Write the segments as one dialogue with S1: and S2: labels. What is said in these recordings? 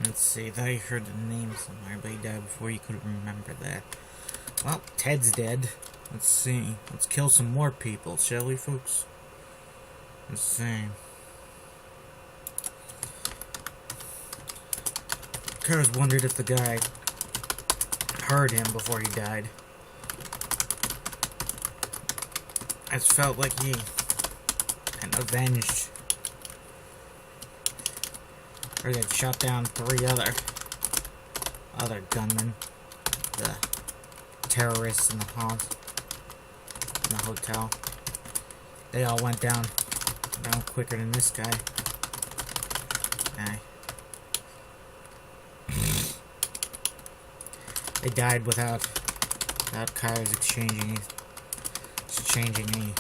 S1: Let's see, I thought you heard the name somewhere, but he died before you could remember that. Well, Ted's dead. Let's see. Let's kill some more people, shall we, folks? Let's see. Cars wondered if the guy heard him before he died. I felt like he had avenged, or he had shot down 3 other gunmen, the terrorists in the hotel. They all went down quicker than this guy. They died without Kyle's exchanging any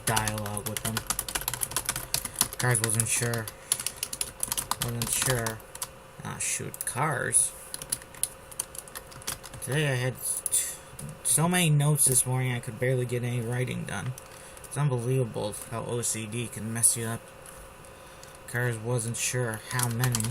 S1: dialogue with them. Cars wasn't sure. Ah, shoot, Cars. Today I had so many notes this morning I could barely get any writing done. It's unbelievable how OCD can mess you up. Cars wasn't sure how many.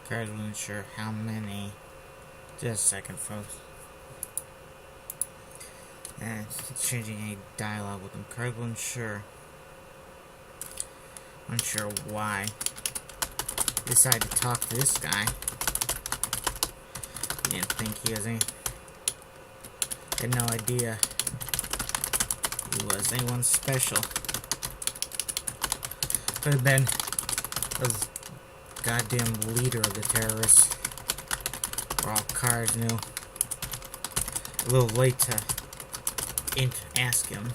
S1: Cars wasn't sure how many. Just a second, folks. And changing any dialogue with them. Cars wasn't sure. Unsure why. Decided to talk to this guy. He didn't think he was any. Had no idea he was anyone special. Could have been the goddamn leader of the terrorists. For all Cars knew. A little late to ask him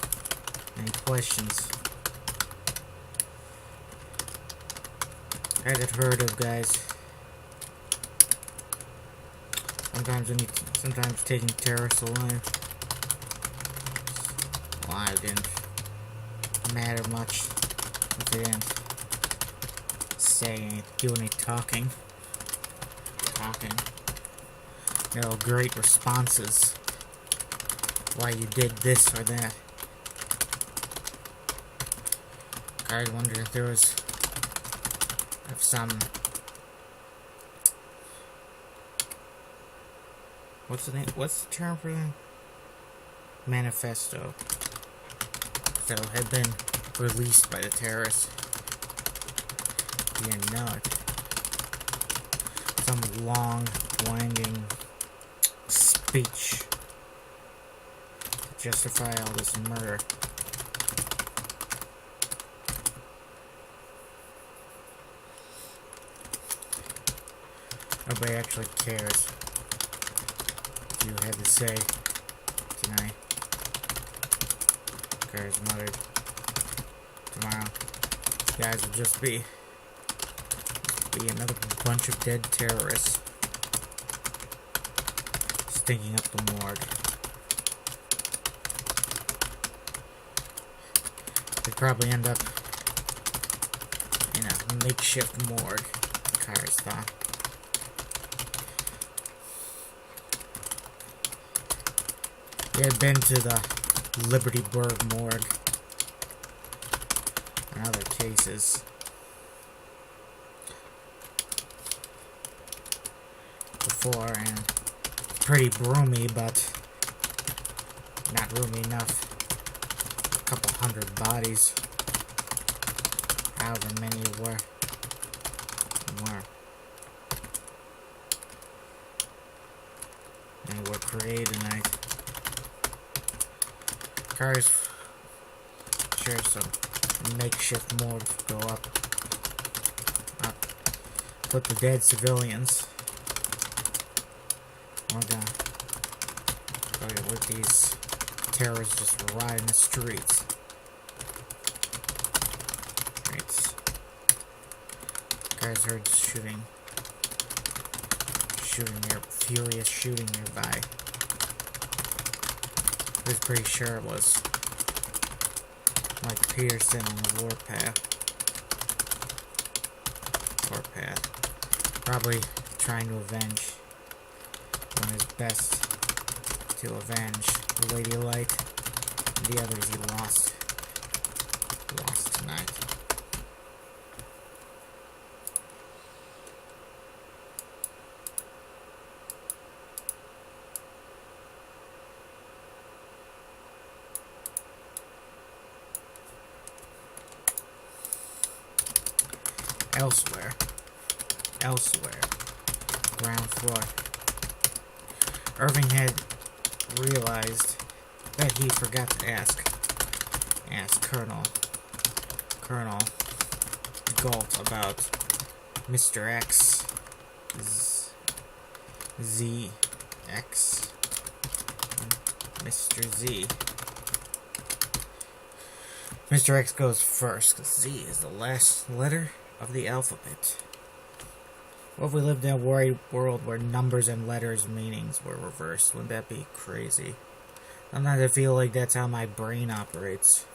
S1: any questions. I had heard of guys sometimes taking terrorists alive. Alive didn't matter much if they didn't do any talking. There are great responses. Why you did this or that. I wonder if there was some what's the term for that? Manifesto that had been released by the terrorists. You didn't know it. Some long, winding speech to justify all this murder. Nobody actually cares what you had to say tonight. Cars muttered. Tomorrow, you guys will just be another bunch of dead terrorists stinking up the morgue. They'd probably end up in a makeshift morgue, Cars thought. They had been to the Libertyburg morgue and other cases. Before, and pretty roomy, but not roomy enough. A couple 100 bodies, however many were. They were created tonight. Cars sure some makeshift morgue go up. Put the dead civilians. We're gonna let these terrorists just ride in the streets. Guys heard furious shooting nearby. I was pretty sure it was Mike Peterson on the warpath. Probably trying to avenge, doing his best to avenge the Lady Light and the others he lost tonight. Elsewhere, ground floor. Irving had realized that he forgot to ask Colonel Galt about Mr. X ZX Mr. Z. Mr. X goes first, because Z is the last letter of the alphabet. What if we lived in a world where numbers and letters' meanings were reversed? Wouldn't that be crazy? Sometimes I feel like that's how my brain operates.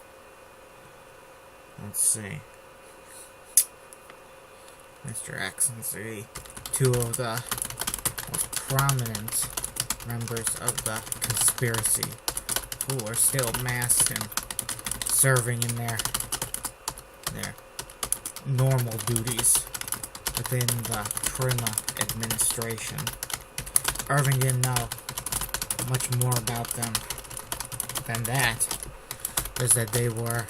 S1: Let's see. Mr. X and Z, two of the most prominent members of the conspiracy, who are still masked and serving in their normal duties within the Prima administration. Irving didn't know much more about them than that, was that they were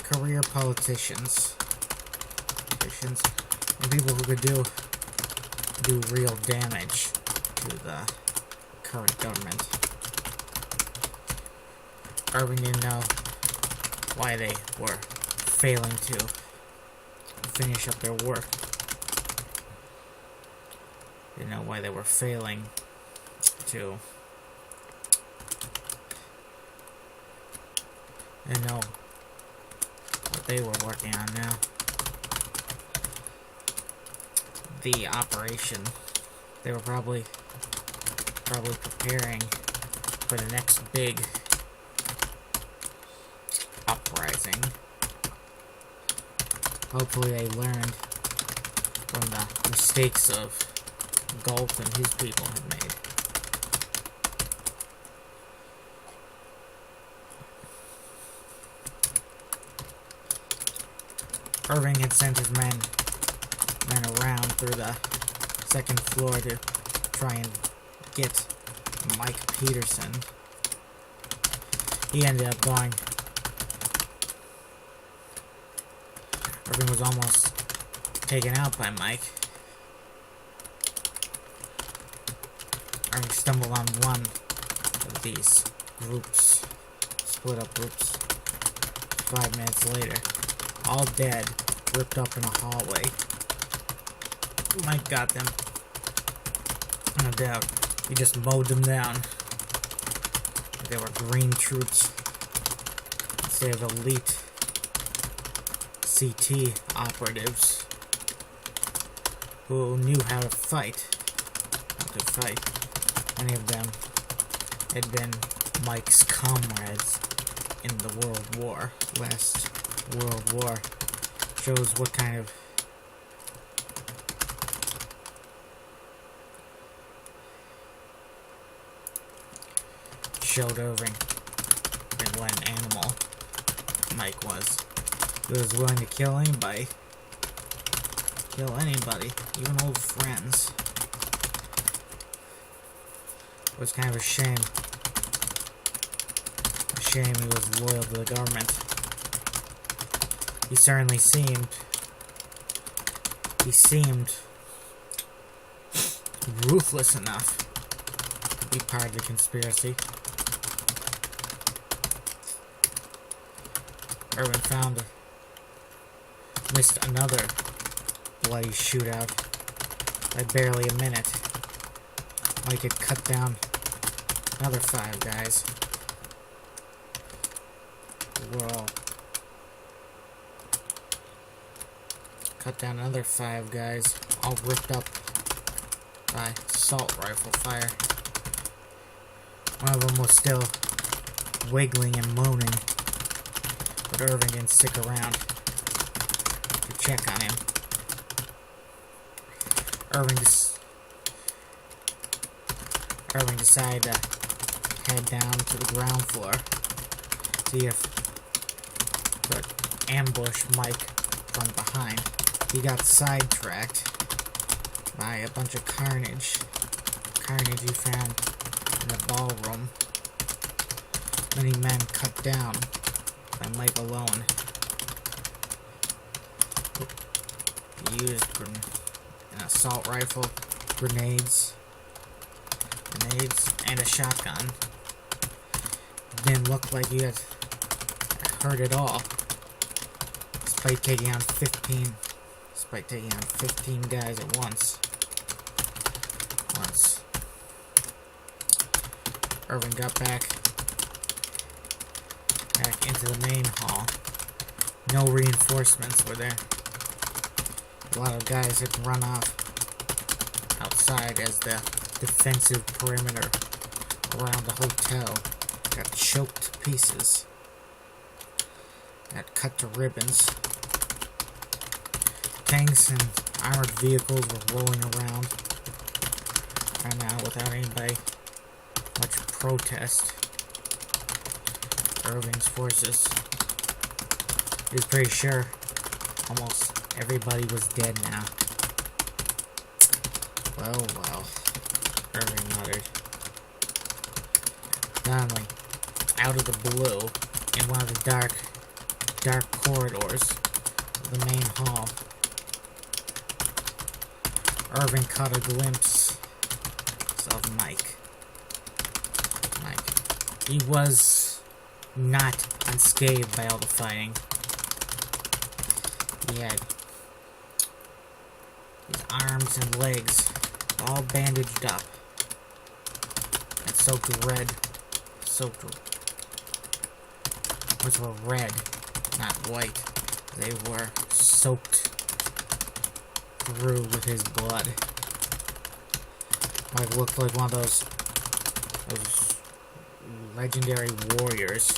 S1: career politicians and people who could do real damage to the current government. Irving didn't know why they were failing to finish up their work. Didn't know why they were failing to. Didn't know what they were working on now. The operation. They were probably preparing for the next big uprising. Hopefully they learned from the mistakes of Galt and his people had made. Irving had sent his men around through the second floor to try and get Mike Peterson. He ended up going. Irving was almost taken out by Mike. Irving stumbled on one of these groups, split up groups. 5 minutes later, all dead, ripped up in a hallway. Mike got them. No doubt. He just mowed them down. They were green troops instead of elite CT operatives who knew how to fight. Many of them had been Mike's comrades in the World War. Last World War shows what kind of showed Irving and what an animal Mike was. He was willing to kill anybody, even old friends. It was kind of a shame. A shame he was loyal to the government. He certainly seemed ruthless enough to be part of the conspiracy. Irving missed another bloody shootout by barely a minute. Mike had cut down another 5 guys. Cut down another 5 guys, all ripped up by assault rifle fire. One of them was still wiggling and moaning, but Irving didn't stick around to check on him. Irving decided to head down to the ground floor, see if could ambush Mike from behind. He got sidetracked by a bunch of carnage he found in the ballroom. Many men cut down by Mike alone. He used an assault rifle, grenades, and a shotgun. Didn't look like he had hurt at all, despite taking on 15 guys at once. Irving got back into the main hall. No reinforcements were there. A lot of guys had run off outside as the defensive perimeter around the hotel got choked to pieces. Got cut to ribbons. Tanks and armored vehicles were rolling around right now without anybody much protest. Irving's forces. He was pretty sure almost everybody was dead now. Well, Irving muttered. Suddenly, out of the blue, in one of the dark corridors of the main hall, Irving caught a glimpse of Mike. He was not unscathed by all the fighting. He had his arms and legs all bandaged up and soaked red. Which were red, not white. They were soaked through with his blood. Mike looked like one of those legendary warriors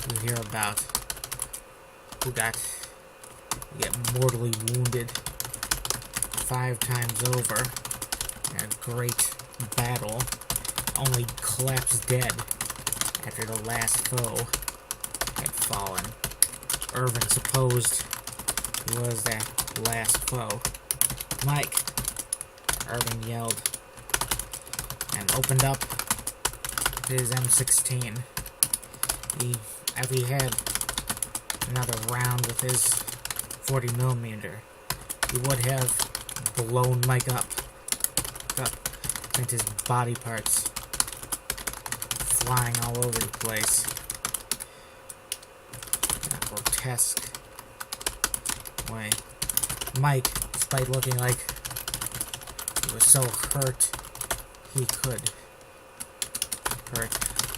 S1: you hear about who get mortally wounded 5 times over in a great battle, only collapse dead after the last foe had fallen. Irving supposed he was that last foe. Mike, Irving yelled, and opened up his M16. After he had another round with his 40mm, he would have blown Mike up, sent his body parts flying all over the place. In a grotesque way. Mike, despite looking like he was so hurt, he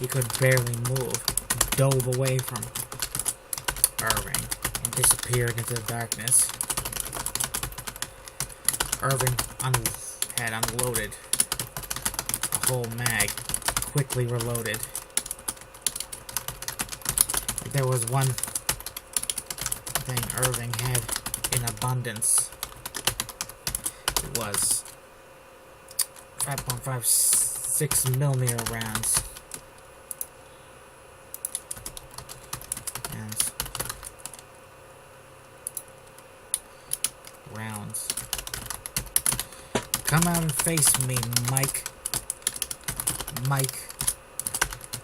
S1: could barely move, dove away from Irving and disappeared into the darkness. Irving had unloaded a whole mag, quickly reloaded. If there was one thing Irving had in abundance, it was 5.56 6mm rounds. Come out and face me, Mike.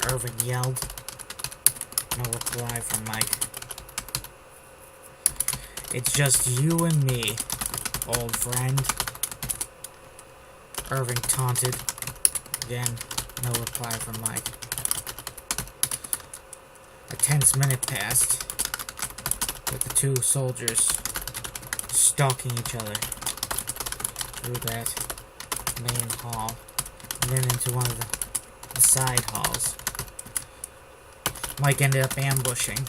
S1: Irving yelled. No reply from Mike. It's just you and me, old friend. Irving taunted. Again, no reply from Mike. A tense minute passed, with the two soldiers stalking each other through that main hall, and then into one of the side halls. Mike ended up ambushing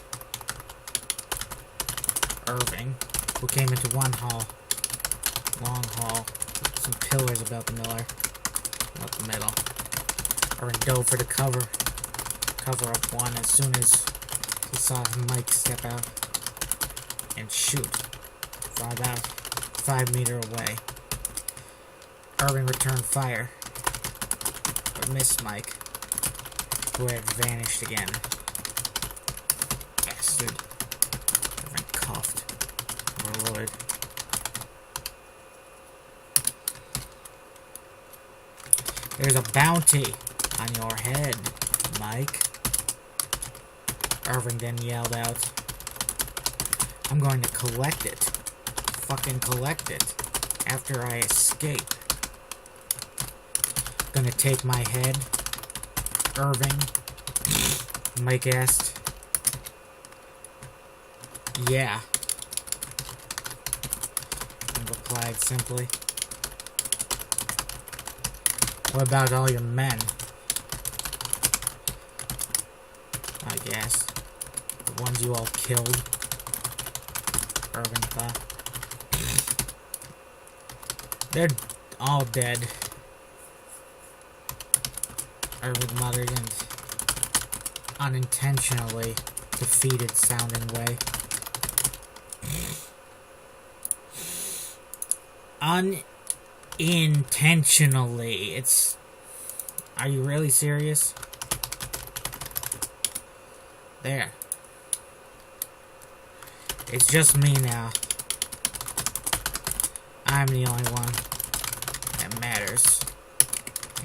S1: Irving, who came into one hall, long hall, with some pillars about the middle. Irving dove for the cover up one as soon as he saw Mike step out and shoot from about 5 meters away. Irving returned fire, but missed Mike, who had vanished again. Bastard. Irving coughed. Overloaded. There's a bounty on your head, Mike. Irving then yelled out, I'm going to collect it. Fucking collect it. After I escape. Gonna take my head, Irving? Mike asked. Yeah. And replied simply. What about all your men? I guess. The ones you all killed. Irving thought. They're all dead. Irving muttered in unintentionally defeated sounding way. Unintentionally. It's... Are you really serious? There. It's just me now. I'm the only one that matters.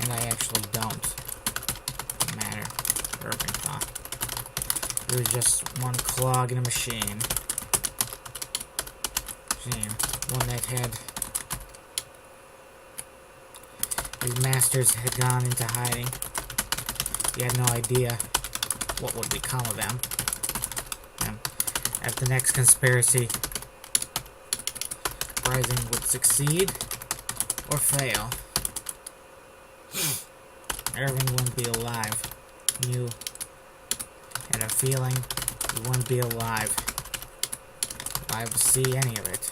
S1: And I actually don't matter. Irving thought. It was just one clog in a machine. One that had... His masters had gone into hiding. He had no idea what would become of them. If the next conspiracy Rising would succeed or fail. Irving wouldn't be alive. You had a feeling he wouldn't be alive to see any of it.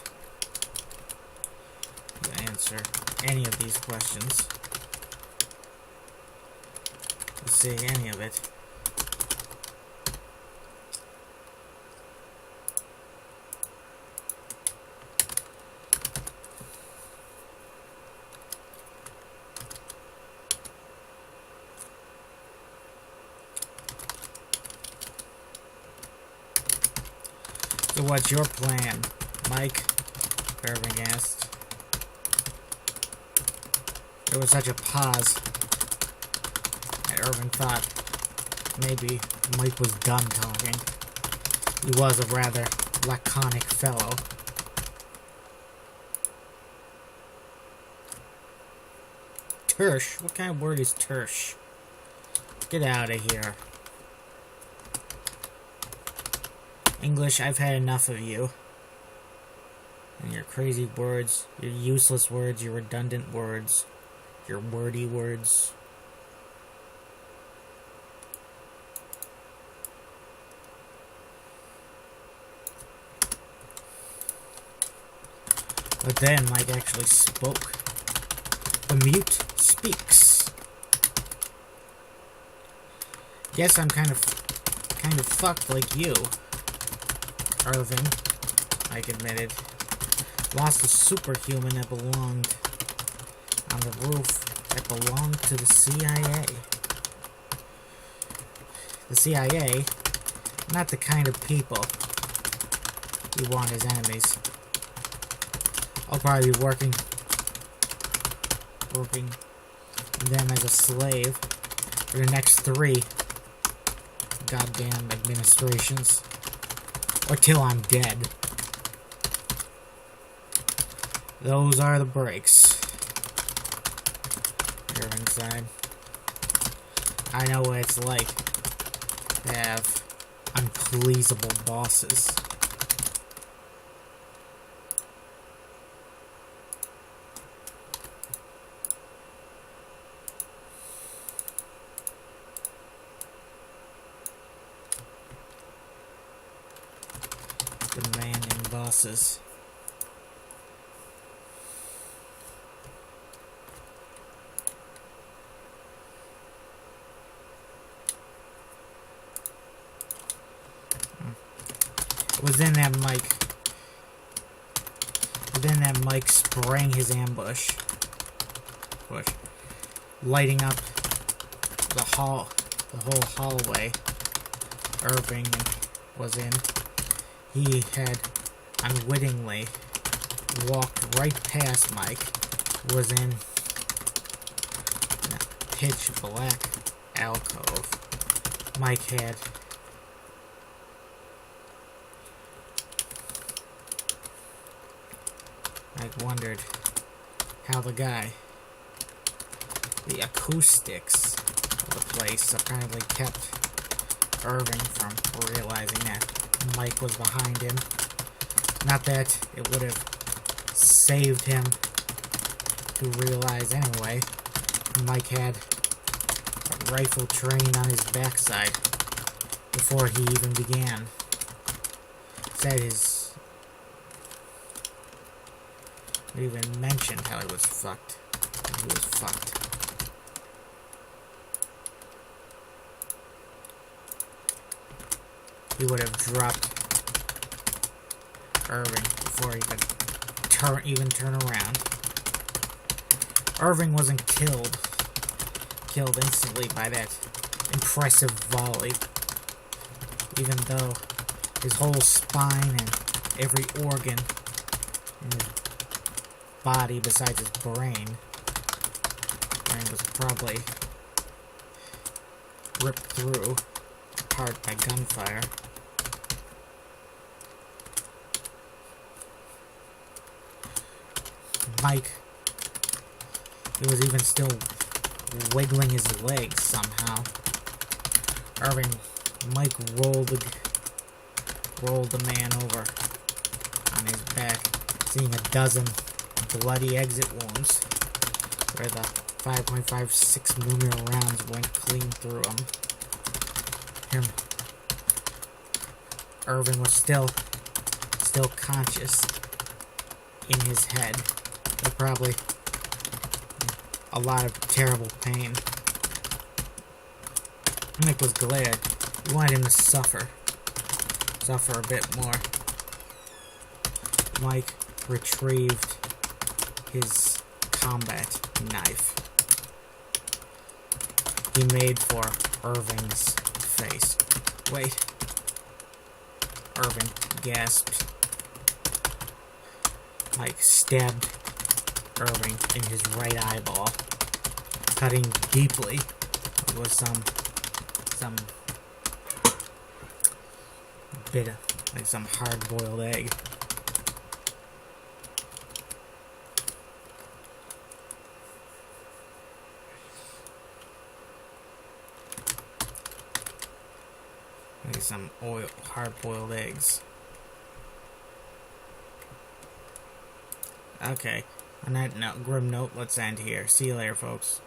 S1: To answer any of these questions. To see any of it. So what's your plan, Mike? Irving asked. There was such a pause that Irving thought maybe Mike was done talking. He was a rather laconic fellow. Tersh? What kind of word is tersh? Get out of here. English, I've had enough of you. And your crazy words, your useless words, your redundant words, your wordy words. But then Mike actually spoke. The mute speaks. Guess I'm kind of fucked like you. Irving, Mike admitted, lost a superhuman that belonged on the roof that belonged to the CIA. The CIA, not the kind of people you want as enemies. I'll probably be working them as a slave for the next 3 goddamn administrations. Or till I'm dead. Those are the breaks. Irving sighed. I know what it's like to have unpleasable bosses. Demanding bosses. It was then that Mike sprang his ambush. push, lighting up the whole hallway Irving was in. He had unwittingly walked right past Mike, was in a pitch black alcove. Mike had wondered how the acoustics of the place apparently kept Irving from realizing that Mike was behind him. Not that it would have saved him to realize anyway. Mike had a rifle trained on his backside before he even began. Said he even mentioned how he was fucked. He was fucked. He would have dropped Irving before he could even turn around. Irving wasn't killed instantly by that impressive volley, even though his whole spine and every organ in his body besides his brain was probably ripped through apart by gunfire. Mike, he was even still wiggling his legs somehow. Mike rolled the man over on his back, seeing a dozen bloody exit wounds where the 5.56mm rounds went clean through him. Irving was still conscious in his head, but probably a lot of terrible pain. Mike was glad. He wanted him to suffer a bit more. Mike retrieved his combat knife. He made for Irving's face. Wait. Irving gasped. Mike stabbed Irving in his right eyeball, cutting deeply. It was some bit of, like some hard-boiled egg. Like some hard-boiled eggs. Okay, on that note, grim note, let's end here. See you later, folks.